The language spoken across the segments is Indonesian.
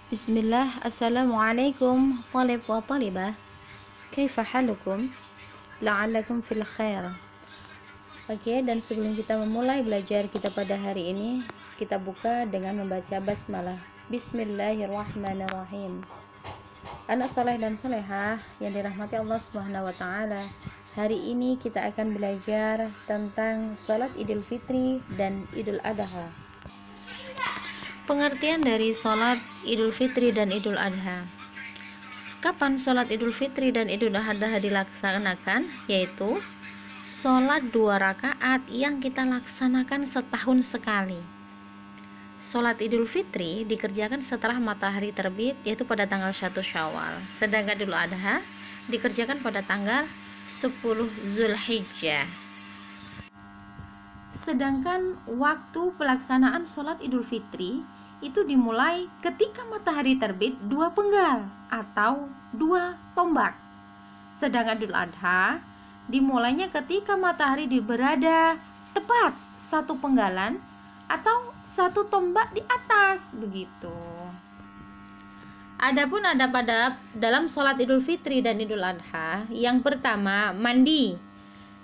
Bismillah, Assalamualaikum talib wa talibah. Kaifa halukum? La'allakum fil khair. Oke, dan sebelum kita memulai belajar kita pada hari ini, kita buka dengan membaca basmalah. Bismillahirrahmanirrahim. Anak soleh dan solehah yang dirahmati Allah Subhanahu wa taala. Hari ini kita akan belajar tentang sholat Idul Fitri dan Idul Adha. Pengertian dari sholat Idul Fitri dan Idul Adha. Kapan sholat Idul Fitri dan Idul Adha dilaksanakan? Yaitu sholat 2 rakaat yang kita laksanakan setahun sekali. Sholat Idul Fitri dikerjakan setelah matahari terbit, yaitu pada tanggal 1 Syawal. Sedangkan Idul Adha dikerjakan pada tanggal 10 Zulhijjah. Sedangkan waktu pelaksanaan sholat Idul Fitri itu dimulai ketika matahari terbit 2 penggal atau 2 tombak. Sedangkan Idul Adha dimulainya ketika matahari berada tepat 1 penggalan atau 1 tombak di atas, begitu. Adapun ada pada dalam sholat Idul Fitri dan Idul Adha, yang pertama mandi.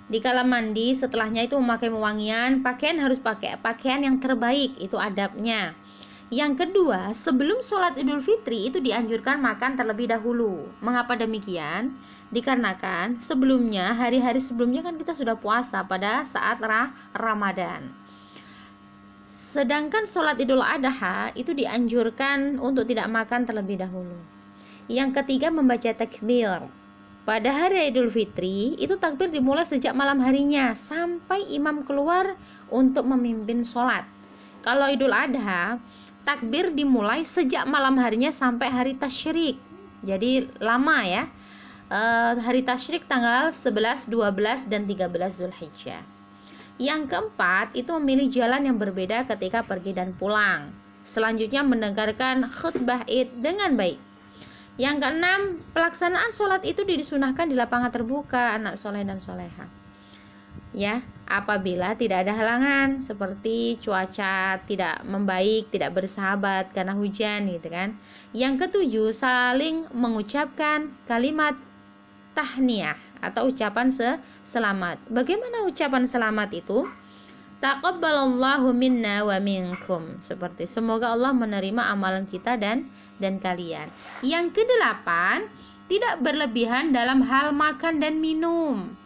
Dikala mandi, setelahnya itu memakai wewangian, pakaian harus pakai pakaian yang terbaik, itu adabnya. Yang kedua, sebelum sholat Idul Fitri itu dianjurkan makan terlebih dahulu. Mengapa demikian? Dikarenakan sebelumnya, hari-hari sebelumnya kan kita sudah puasa pada saat Ramadan. Sedangkan sholat Idul Adha itu dianjurkan untuk tidak makan terlebih dahulu. Yang ketiga, membaca takbir. Pada hari Idul Fitri itu takbir dimulai sejak malam harinya sampai imam keluar untuk memimpin sholat. Kalau Idul Adha, takbir dimulai sejak malam harinya sampai hari tasyrik. Jadi lama ya. Hari tasyrik tanggal 11, 12, dan 13 Zulhijjah. Yang keempat, itu memilih jalan yang berbeda ketika pergi dan pulang. Selanjutnya, mendengarkan khutbah Id dengan baik. Yang keenam, pelaksanaan sholat itu disunahkan di lapangan terbuka, anak soleh dan soleha. Ya, apabila tidak ada halangan seperti cuaca tidak membaik, tidak bersahabat karena hujan, gitu kan. Yang ketujuh, saling mengucapkan kalimat tahniyah atau ucapan selamat. Bagaimana ucapan selamat itu? Taqabbalallahu minna wa minkum. Seperti semoga Allah menerima amalan kita dan kalian. Yang kedelapan, tidak berlebihan dalam hal makan dan minum.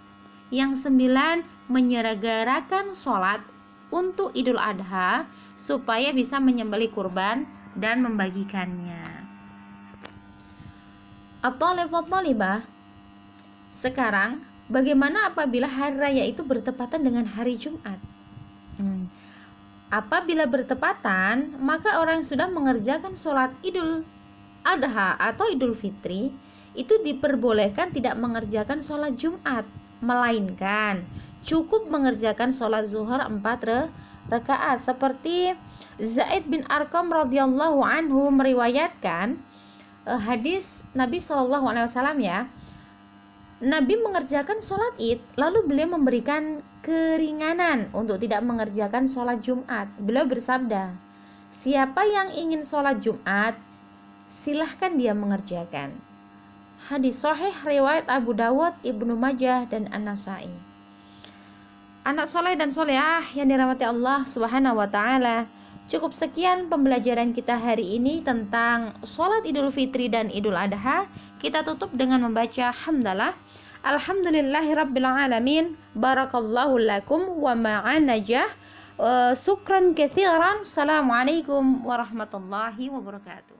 Yang 9, menyelenggarakan sholat untuk Idul Adha supaya bisa menyembelih kurban dan membagikannya. At-talibah. Sekarang, bagaimana apabila hari raya itu bertepatan dengan hari Jumat? Apabila bertepatan, maka orang yang sudah mengerjakan sholat Idul Adha atau Idul Fitri itu diperbolehkan tidak mengerjakan sholat Jumat, melainkan cukup mengerjakan sholat zuhur 4 rakaat. Seperti Zaid bin Arqam radhiyallahu anhu meriwayatkan hadis Nabi SAW ya. Nabi mengerjakan sholat Id, lalu beliau memberikan keringanan untuk tidak mengerjakan sholat Jumat. Beliau bersabda, siapa yang ingin sholat Jumat, silahkan dia mengerjakan. Hadis sahih riwayat Abu Dawud, Ibnu Majah, dan An-Nasai. Anak soleh dan solehah yang dirahmati Allah Subhanahu wa taala, cukup sekian pembelajaran kita hari ini tentang sholat Idul Fitri dan Idul Adha. Kita tutup dengan membaca hamdalah. Alhamdulillahirabbil alamin. Barakallahu lakum wa ma'an najah. Syukran katsiran. Assalamualaikum warahmatullahi wabarakatuh.